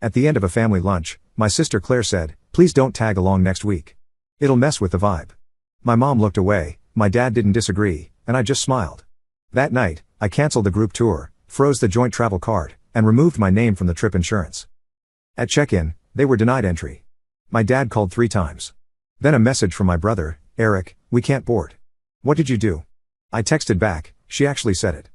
At the end of a family lunch, my sister Claire said, "Please don't tag along next week. It'll mess with the vibe." My mom looked away, my dad didn't disagree, and I just smiled. That night, I canceled the group tour, froze the joint travel card, and removed my name from the trip insurance. At check-in, they were denied entry. My dad called 3 times. Then a message from my brother, "Eric, we can't board." "What did you do?" I texted back, "She actually said it."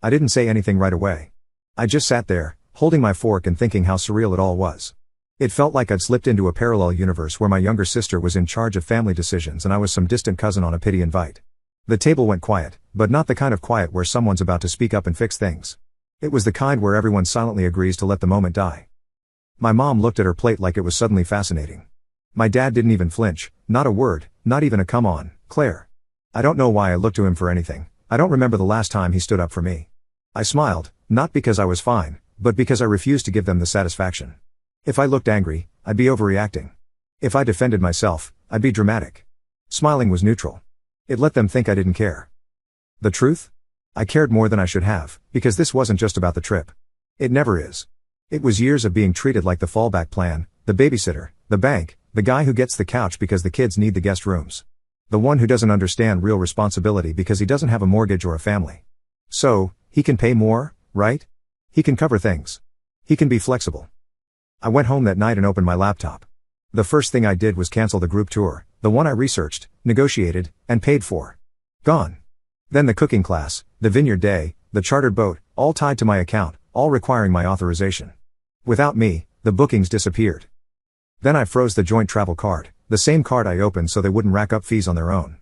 I didn't say anything right away. I just sat there, holding my fork and thinking how surreal it all was. It felt like I'd slipped into a parallel universe where my younger sister was in charge of family decisions and I was some distant cousin on a pity invite. The table went quiet, but not the kind of quiet where someone's about to speak up and fix things. It was the kind where everyone silently agrees to let the moment die. My mom looked at her plate like it was suddenly fascinating. My dad didn't even flinch, not a word, not even a "come on, Claire." I don't know why I looked to him for anything. I don't remember the last time he stood up for me. I smiled, not because I was fine, but because I refused to give them the satisfaction. If I looked angry, I'd be overreacting. If I defended myself, I'd be dramatic. Smiling was neutral. It let them think I didn't care. The truth? I cared more than I should have, because this wasn't just about the trip. It never is. It was years of being treated like the fallback plan, the babysitter, the bank, the guy who gets the couch because the kids need the guest rooms. The one who doesn't understand real responsibility because he doesn't have a mortgage or a family. So, he can pay more, right? He can cover things. He can be flexible. I went home that night and opened my laptop. The first thing I did was cancel the group tour, the one I researched, negotiated, and paid for. Gone. Then the cooking class, the vineyard day, the chartered boat, all tied to my account, all requiring my authorization. Without me, the bookings disappeared. Then I froze the joint travel card, the same card I opened so they wouldn't rack up fees on their own.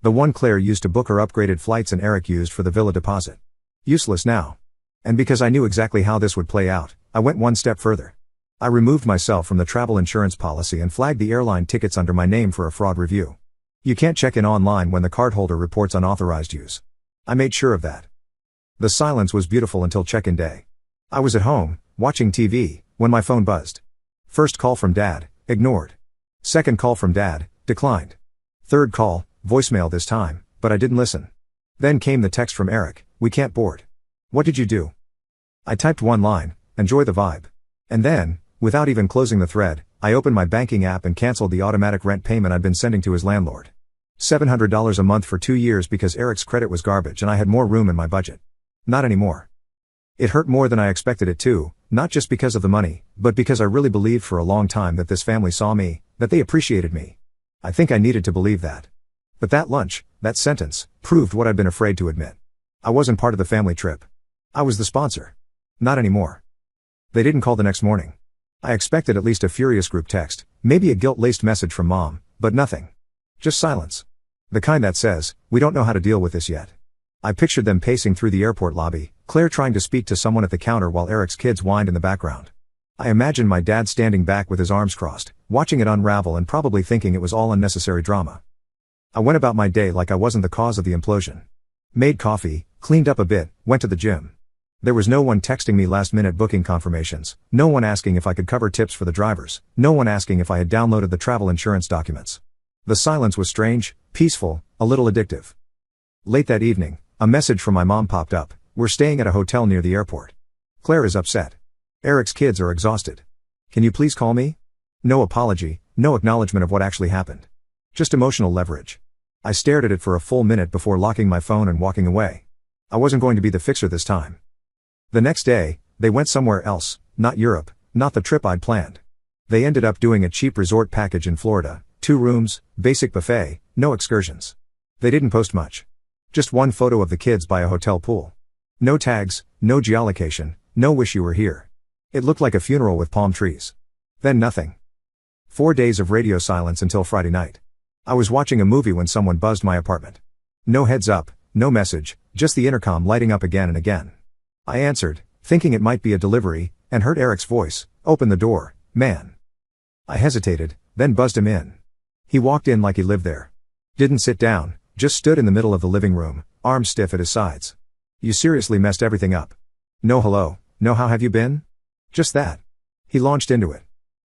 The one Claire used to book her upgraded flights and Eric used for the villa deposit. Useless now. And because I knew exactly how this would play out, I went one step further. I removed myself from the travel insurance policy and flagged the airline tickets under my name for a fraud review. You can't check in online when the cardholder reports unauthorized use. I made sure of that. The silence was beautiful until check-in day. I was at home, watching TV, when my phone buzzed. First call from Dad, ignored. Second call from Dad, declined. Third call, voicemail this time, but I didn't listen. Then came the text from Eric, "We can't board." "What did you do?" I typed one line, "Enjoy the vibe." And then, without even closing the thread, I opened my banking app and canceled the automatic rent payment I'd been sending to his landlord. $700 a month for 2 years because Eric's credit was garbage and I had more room in my budget. Not anymore. It hurt more than I expected it to, not just because of the money, but because I really believed for a long time that this family saw me, that they appreciated me. I think I needed to believe that. But that lunch, that sentence, proved what I'd been afraid to admit. I wasn't part of the family trip. I was the sponsor. Not anymore. They didn't call the next morning. I expected at least a furious group text, maybe a guilt-laced message from Mom, but nothing. Just silence. The kind that says, "We don't know how to deal with this yet." I pictured them pacing through the airport lobby, Claire trying to speak to someone at the counter while Eric's kids whined in the background. I imagined my dad standing back with his arms crossed, watching it unravel and probably thinking it was all unnecessary drama. I went about my day like I wasn't the cause of the implosion. Made coffee, cleaned up a bit, went to the gym. There was no one texting me last-minute booking confirmations, no one asking if I could cover tips for the drivers, no one asking if I had downloaded the travel insurance documents. The silence was strange, peaceful, a little addictive. Late that evening, a message from my mom popped up, "We're staying at a hotel near the airport. Claire is upset. Eric's kids are exhausted. Can you please call me?" No apology, no acknowledgement of what actually happened. Just emotional leverage. I stared at it for a full minute before locking my phone and walking away. I wasn't going to be the fixer this time. The next day, they went somewhere else, not Europe, not the trip I'd planned. They ended up doing a cheap resort package in Florida, 2 rooms, basic buffet, no excursions. They didn't post much. Just one photo of the kids by a hotel pool. No tags, no geolocation, no "wish you were here." It looked like a funeral with palm trees. Then nothing. 4 days of radio silence until Friday night. I was watching a movie when someone buzzed my apartment. No heads up, no message, just the intercom lighting up again and again. I answered, thinking it might be a delivery, and heard Eric's voice, "Open the door, man." I hesitated, then buzzed him in. He walked in like he lived there. Didn't sit down, just stood in the middle of the living room, arms stiff at his sides. "You seriously messed everything up. No hello, no how have you been?" Just that. He launched into it.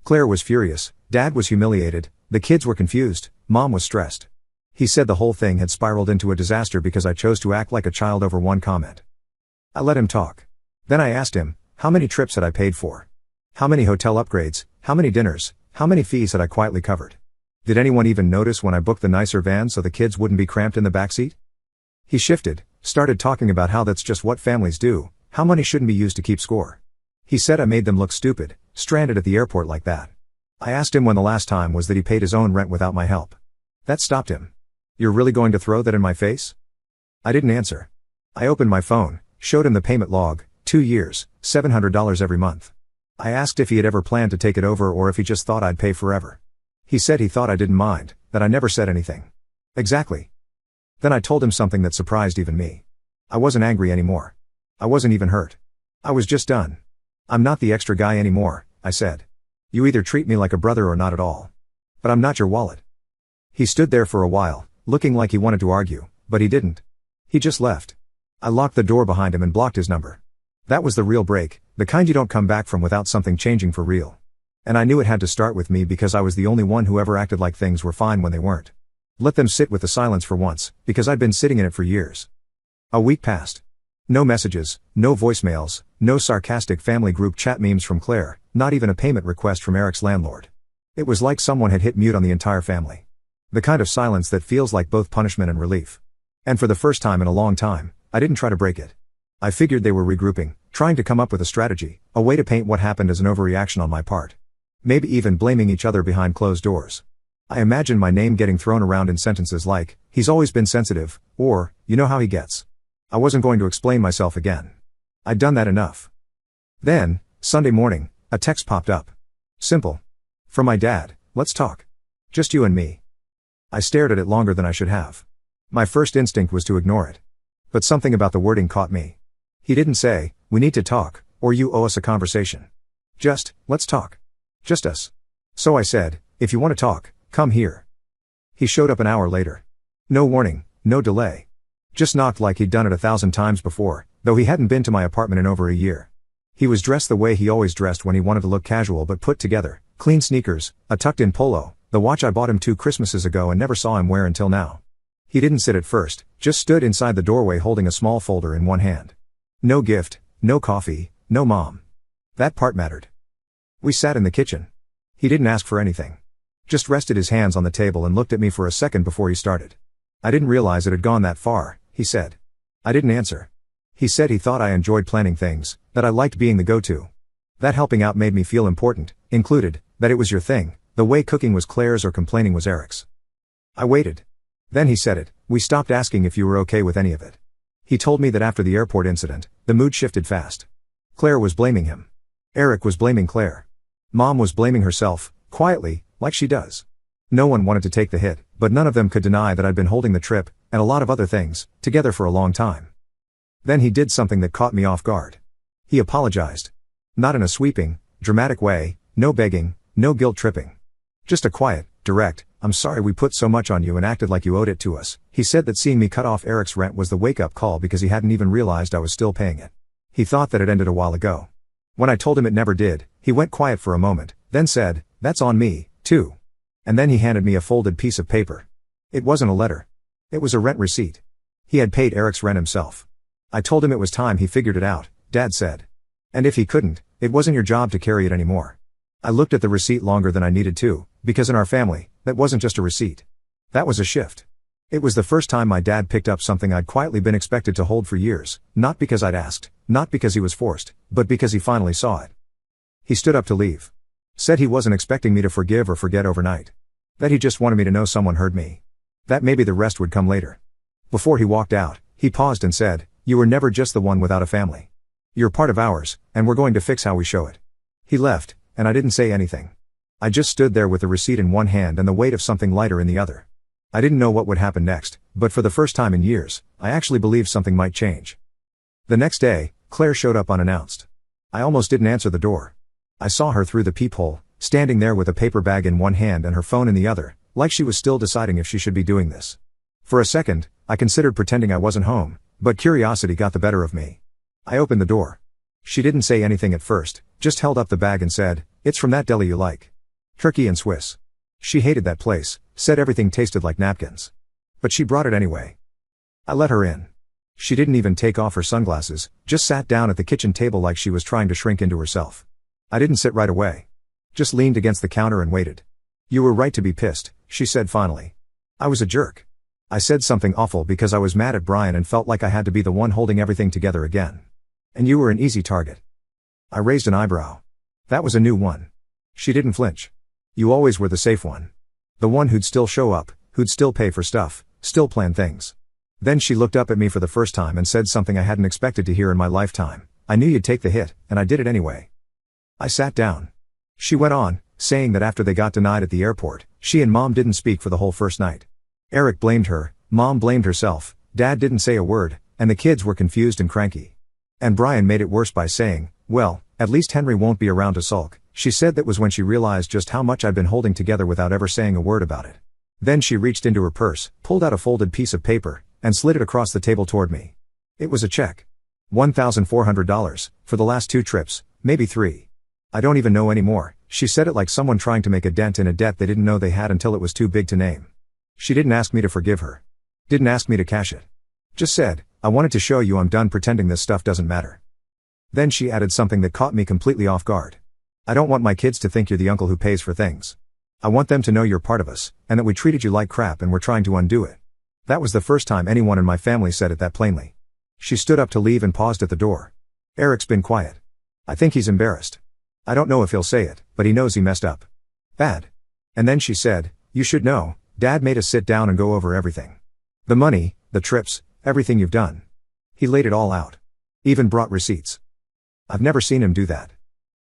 Claire was furious, Dad was humiliated, the kids were confused, Mom was stressed. He said the whole thing had spiraled into a disaster because I chose to act like a child over one comment. I let him talk. Then I asked him, how many trips had I paid for? How many hotel upgrades, how many dinners, how many fees had I quietly covered? Did anyone even notice when I booked the nicer van so the kids wouldn't be cramped in the backseat? He shifted, started talking about how that's just what families do, how money shouldn't be used to keep score. He said I made them look stupid, stranded at the airport like that. I asked him when the last time was that he paid his own rent without my help. That stopped him. You're really going to throw that in my face? I didn't answer. I opened my phone, showed him the payment log, 2 years, $700 every month. I asked if he had ever planned to take it over or if he just thought I'd pay forever. He said he thought I didn't mind, that I never said anything. Exactly. Then I told him something that surprised even me. I wasn't angry anymore. I wasn't even hurt. I was just done. I'm not the extra guy anymore, I said. You either treat me like a brother or not at all. But I'm not your wallet. He stood there for a while, looking like he wanted to argue, but he didn't. He just left. I locked the door behind him and blocked his number. That was the real break, the kind you don't come back from without something changing for real. And I knew it had to start with me because I was the only one who ever acted like things were fine when they weren't. Let them sit with the silence for once, because I'd been sitting in it for years. A week passed. No messages, no voicemails, no sarcastic family group chat memes from Claire, not even a payment request from Eric's landlord. It was like someone had hit mute on the entire family. The kind of silence that feels like both punishment and relief. And for the first time in a long time, I didn't try to break it. I figured they were regrouping, trying to come up with a strategy, a way to paint what happened as an overreaction on my part. Maybe even blaming each other behind closed doors. I imagined my name getting thrown around in sentences like, he's always been sensitive, or, you know how he gets. I wasn't going to explain myself again. I'd done that enough. Then, Sunday morning, a text popped up. Simple. From my dad, let's talk. Just you and me. I stared at it longer than I should have. My first instinct was to ignore it. But something about the wording caught me. He didn't say, we need to talk, or you owe us a conversation. Just, let's talk. Just us. So I said, if you want to talk, come here. He showed up an hour later. No warning, no delay. Just knocked like he'd done it 1,000 times before, though he hadn't been to my apartment in over a year. He was dressed the way he always dressed when he wanted to look casual but put together, clean sneakers, a tucked-in polo, the watch I bought him 2 Christmases ago and never saw him wear until now. He didn't sit at first, just stood inside the doorway holding a small folder in one hand. No gift, no coffee, no mom. That part mattered. We sat in the kitchen. He didn't ask for anything. Just rested his hands on the table and looked at me for a second before he started. I didn't realize it had gone that far, he said. I didn't answer. He said he thought I enjoyed planning things, that I liked being the go-to. That helping out made me feel important, included, that it was your thing, the way cooking was Claire's or complaining was Eric's. I waited. Then he said it, we stopped asking if you were okay with any of it. He told me that after the airport incident, the mood shifted fast. Claire was blaming him. Eric was blaming Claire. Mom was blaming herself, quietly, like she does. No one wanted to take the hit, but none of them could deny that I'd been holding the trip, and a lot of other things, together for a long time. Then he did something that caught me off guard. He apologized. Not in a sweeping, dramatic way, no begging, no guilt-tripping. Just a quiet, direct, I'm sorry we put so much on you and acted like you owed it to us. He said that seeing me cut off Eric's rent was the wake-up call because he hadn't even realized I was still paying it. He thought that it ended a while ago. When I told him it never did, he went quiet for a moment, then said, that's on me, too. And then he handed me a folded piece of paper. It wasn't a letter. It was a rent receipt. He had paid Eric's rent himself. I told him it was time he figured it out, Dad said. And if he couldn't, it wasn't your job to carry it anymore. I looked at the receipt longer than I needed to, because in our family, that wasn't just a receipt. That was a shift. It was the first time my dad picked up something I'd quietly been expected to hold for years, not because I'd asked, not because he was forced, but because he finally saw it. He stood up to leave. Said he wasn't expecting me to forgive or forget overnight. That he just wanted me to know someone heard me. That maybe the rest would come later. Before he walked out, he paused and said, you were never just the one without a family. You're part of ours, and we're going to fix how we show it. He left, and I didn't say anything. I just stood there with the receipt in one hand and the weight of something lighter in the other. I didn't know what would happen next, but for the first time in years, I actually believed something might change. The next day, Claire showed up unannounced. I almost didn't answer the door. I saw her through the peephole, standing there with a paper bag in one hand and her phone in the other, like she was still deciding if she should be doing this. For a second, I considered pretending I wasn't home, but curiosity got the better of me. I opened the door. She didn't say anything at first, just held up the bag and said, it's from that deli you like. Turkey and Swiss. She hated that place, said everything tasted like napkins. But she brought it anyway. I let her in. She didn't even take off her sunglasses, just sat down at the kitchen table like she was trying to shrink into herself. I didn't sit right away. Just leaned against the counter and waited. You were right to be pissed, she said finally. I was a jerk. I said something awful because I was mad at Brian and felt like I had to be the one holding everything together again. And you were an easy target. I raised an eyebrow. That was a new one. She didn't flinch. You always were the safe one. The one who'd still show up, who'd still pay for stuff, still plan things. Then she looked up at me for the first time and said something I hadn't expected to hear in my lifetime. I knew you'd take the hit, and I did it anyway. I sat down. She went on, saying that after they got denied at the airport, she and Mom didn't speak for the whole first night. Eric blamed her, Mom blamed herself, Dad didn't say a word, and the kids were confused and cranky. And Brian made it worse by saying, well, at least Henry won't be around to sulk. She said that was when she realized just how much I'd been holding together without ever saying a word about it. Then she reached into her purse, pulled out a folded piece of paper, and slid it across the table toward me. It was a check. $1,400, for the last 2 trips, maybe 3. I don't even know anymore. She said it like someone trying to make a dent in a debt they didn't know they had until it was too big to name. She didn't ask me to forgive her. Didn't ask me to cash it. Just said, I wanted to show you I'm done pretending this stuff doesn't matter. Then she added something that caught me completely off guard. I don't want my kids to think you're the uncle who pays for things. I want them to know you're part of us, and that we treated you like crap and we're trying to undo it. That was the first time anyone in my family said it that plainly. She stood up to leave and paused at the door. Eric's been quiet. I think he's embarrassed. I don't know if he'll say it, but he knows he messed up. Bad. And then she said, you should know, Dad made us sit down and go over everything. The money, the trips, everything you've done. He laid it all out. Even brought receipts. I've never seen him do that.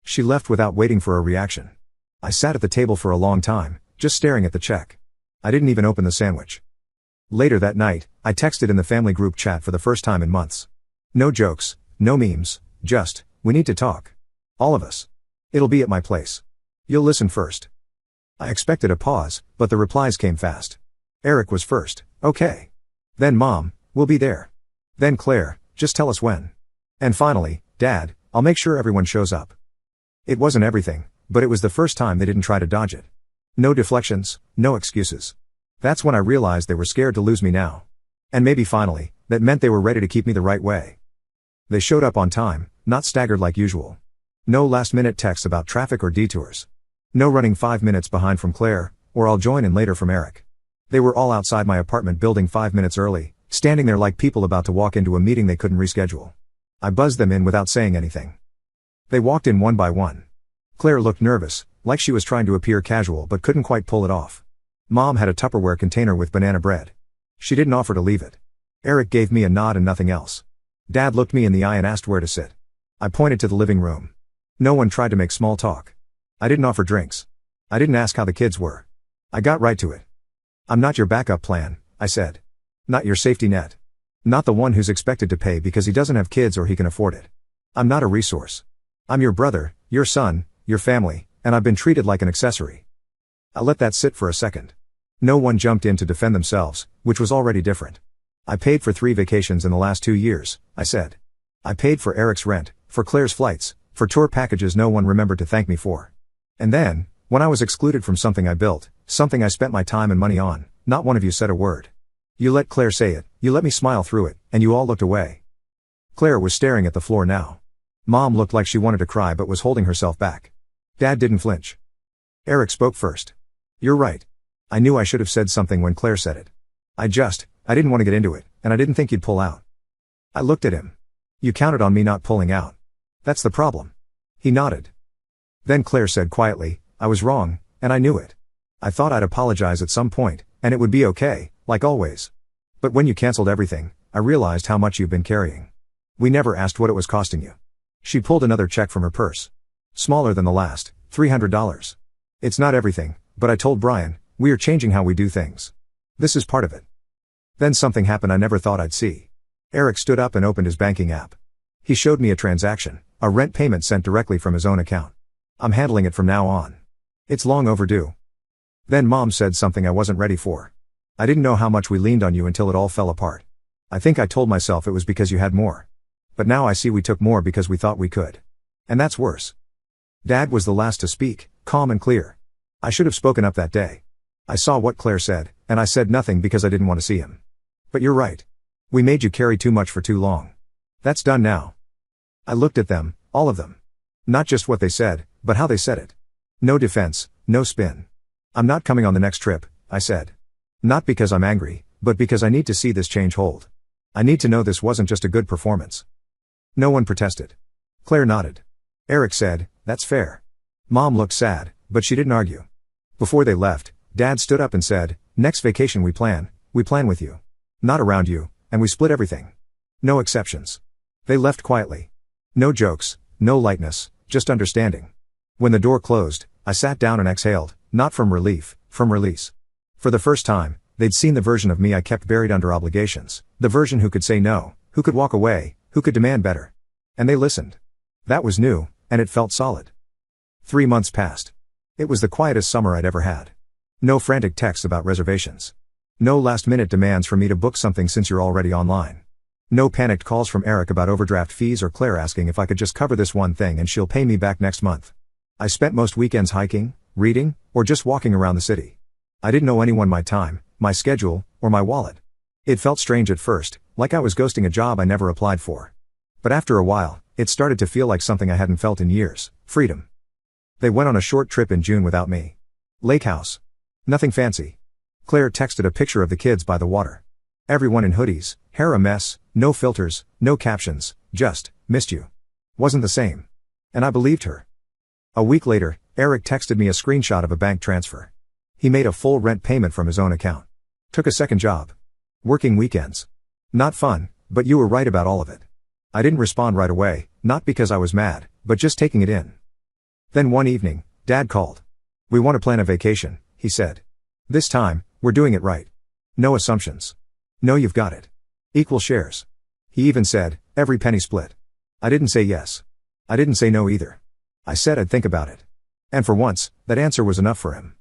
She left without waiting for a reaction. I sat at the table for a long time, just staring at the check. I didn't even open the sandwich. Later that night, I texted in the family group chat for the first time in months. No jokes, no memes, just, we need to talk. All of us. It'll be at my place. You'll listen first. I expected a pause, but the replies came fast. Eric was first, okay. Then Mom, we'll be there. Then Claire, just tell us when. And finally, Dad, I'll make sure everyone shows up. It wasn't everything, but it was the first time they didn't try to dodge it. No deflections, no excuses. That's when I realized they were scared to lose me now. And maybe finally, that meant they were ready to keep me the right way. They showed up on time, not staggered like usual. No last-minute texts about traffic or detours. No running 5 minutes behind from Claire, or I'll join in later from Eric. They were all outside my apartment building 5 minutes early, standing there like people about to walk into a meeting they couldn't reschedule. I buzzed them in without saying anything. They walked in one by one. Claire looked nervous, like she was trying to appear casual but couldn't quite pull it off. Mom had a Tupperware container with banana bread. She didn't offer to leave it. Eric gave me a nod and nothing else. Dad looked me in the eye and asked where to sit. I pointed to the living room. No one tried to make small talk. I didn't offer drinks. I didn't ask how the kids were. I got right to it. I'm not your backup plan, I said. Not your safety net. Not the one who's expected to pay because he doesn't have kids or he can afford it. I'm not a resource. I'm your brother, your son, your family, and I've been treated like an accessory. I let that sit for a second. No one jumped in to defend themselves, which was already different. I paid for 3 vacations in the last 2 years, I said. I paid for Eric's rent, for Claire's flights, for tour packages no one remembered to thank me for. And then, when I was excluded from something I built, something I spent my time and money on, not one of you said a word. You let Claire say it, you let me smile through it, and you all looked away. Claire was staring at the floor now. Mom looked like she wanted to cry but was holding herself back. Dad didn't flinch. Eric spoke first. You're right. I knew I should have said something when Claire said it. I didn't want to get into it, and I didn't think you'd pull out. I looked at him. You counted on me not pulling out. That's the problem. He nodded. Then Claire said quietly, I was wrong, and I knew it. I thought I'd apologize at some point, and it would be okay, like always. But when you canceled everything, I realized how much you've been carrying. We never asked what it was costing you. She pulled another check from her purse. Smaller than the last, $300. It's not everything, but I told Brian, we are changing how we do things. This is part of it. Then something happened I never thought I'd see. Eric stood up and opened his banking app. He showed me a transaction, a rent payment sent directly from his own account. I'm handling it from now on. It's long overdue. Then Mom said something I wasn't ready for. I didn't know how much we leaned on you until it all fell apart. I think I told myself it was because you had more. But now I see we took more because we thought we could. And that's worse. Dad was the last to speak, calm and clear. I should have spoken up that day. I saw what Claire said, and I said nothing because I didn't want to see him. But you're right. We made you carry too much for too long. That's done now. I looked at them, all of them. Not just what they said, but how they said it. No defense, no spin. I'm not coming on the next trip, I said. Not because I'm angry, but because I need to see this change hold. I need to know this wasn't just a good performance. No one protested. Claire nodded. Eric said, "That's fair." Mom looked sad, but she didn't argue. Before they left, Dad stood up and said, "Next vacation we plan with you. Not around you," and we split everything. No exceptions. They left quietly. No jokes, no lightness, just understanding. When the door closed, I sat down and exhaled, not from relief, from release. For the first time, they'd seen the version of me I kept buried under obligations, the version who could say no, who could walk away, who could demand better. And they listened. That was new, and it felt solid. 3 months passed. It was the quietest summer I'd ever had. No frantic texts about reservations. No last-minute demands for me to book something since you're already online. No panicked calls from Eric about overdraft fees or Claire asking if I could just cover this one thing and she'll pay me back next month. I spent most weekends hiking, reading, or just walking around the city. I didn't owe anyone my time, my schedule, or my wallet. It felt strange at first, like I was ghosting a job I never applied for. But after a while, it started to feel like something I hadn't felt in years: freedom. They went on a short trip in June without me. Lake house. Nothing fancy. Claire texted a picture of the kids by the water. Everyone in hoodies, hair a mess, no filters, no captions, just, "Missed you." Wasn't the same. And I believed her. A week later, Eric texted me a screenshot of a bank transfer. He made a full rent payment from his own account. Took a second job. Working weekends. Not fun, but you were right about all of it. I didn't respond right away, not because I was mad, but just taking it in. Then one evening, Dad called. "We want to plan a vacation," he said. "This time, we're doing it right. No assumptions. No, you've got it. Equal shares." He even said, "Every penny split." I didn't say yes. I didn't say no either. I said I'd think about it. And for once, that answer was enough for him.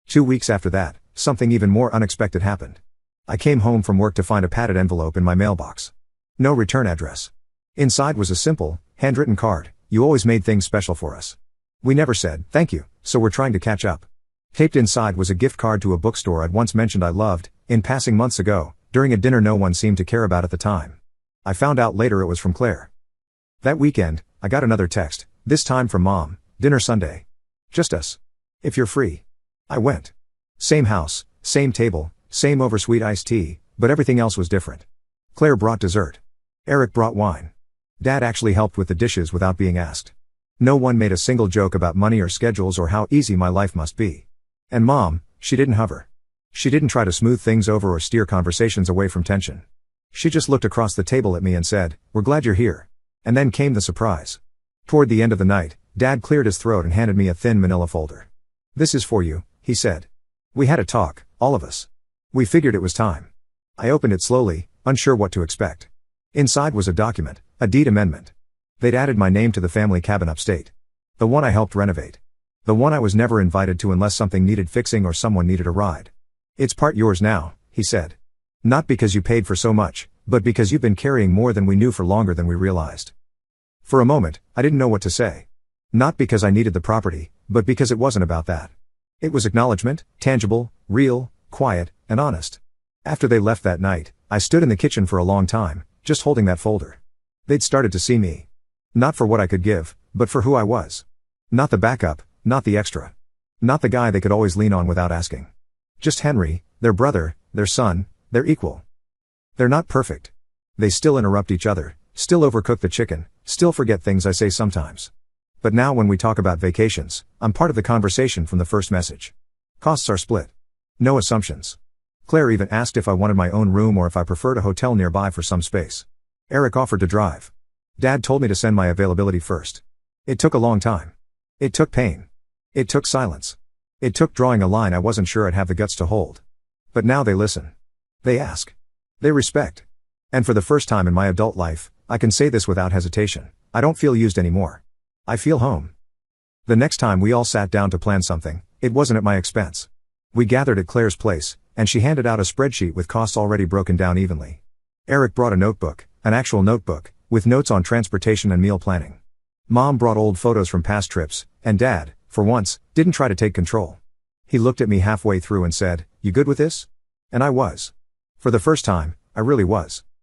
2 weeks after that, something even more unexpected happened. I came home from work to find a padded envelope in my mailbox. No return address. Inside was a simple, handwritten card: "You always made things special for us. We never said thank you, so we're trying to catch up." Taped inside was a gift card to a bookstore I'd once mentioned I loved, in passing months ago, during a dinner no one seemed to care about at the time. I found out later it was from Claire. That weekend, I got another text, this time from Mom: "Dinner Sunday. Just us. If you're free." I went. Same house, same table, same oversweet iced tea, but everything else was different. Claire brought dessert. Eric brought wine. Dad actually helped with the dishes without being asked. No one made a single joke about money or schedules or how easy my life must be. And Mom, she didn't hover. She didn't try to smooth things over or steer conversations away from tension. She just looked across the table at me and said, "We're glad you're here." And then came the surprise. Toward the end of the night, Dad cleared his throat and handed me a thin manila folder. "This is for you," he said. We had a talk, all of us. We figured it was time. I opened it slowly, unsure what to expect. Inside was a document, a deed amendment. They'd added my name to the family cabin upstate. The one I helped renovate. The one I was never invited to unless something needed fixing or someone needed a ride. "It's part yours now," he said. "Not because you paid for so much, but because you've been carrying more than we knew for longer than we realized." For a moment, I didn't know what to say. Not because I needed the property, but because it wasn't about that. It was acknowledgement, tangible, real, quiet, and honest. After they left that night, I stood in the kitchen for a long time, just holding that folder. They'd started to see me. Not for what I could give, but for who I was. Not the backup, not the extra. Not the guy they could always lean on without asking. Just Henry, their brother, their son, their equal. They're not perfect. They still interrupt each other, still overcook the chicken, still forget things I say sometimes. But now when we talk about vacations, I'm part of the conversation from the first message. Costs are split. No assumptions. Claire even asked if I wanted my own room or if I preferred a hotel nearby for some space. Eric offered to drive. Dad told me to send my availability first. It took a long time. It took pain. It took silence. It took drawing a line I wasn't sure I'd have the guts to hold. But now they listen. They ask. They respect. And for the first time in my adult life, I can say this without hesitation: I don't feel used anymore. I feel home. The next time we all sat down to plan something, it wasn't at my expense. We gathered at Claire's place, and she handed out a spreadsheet with costs already broken down evenly. Eric brought a notebook, an actual notebook, with notes on transportation and meal planning. Mom brought old photos from past trips, and Dad, for once, didn't try to take control. He looked at me halfway through and said, "You good with this?" And I was. For the first time, I really was.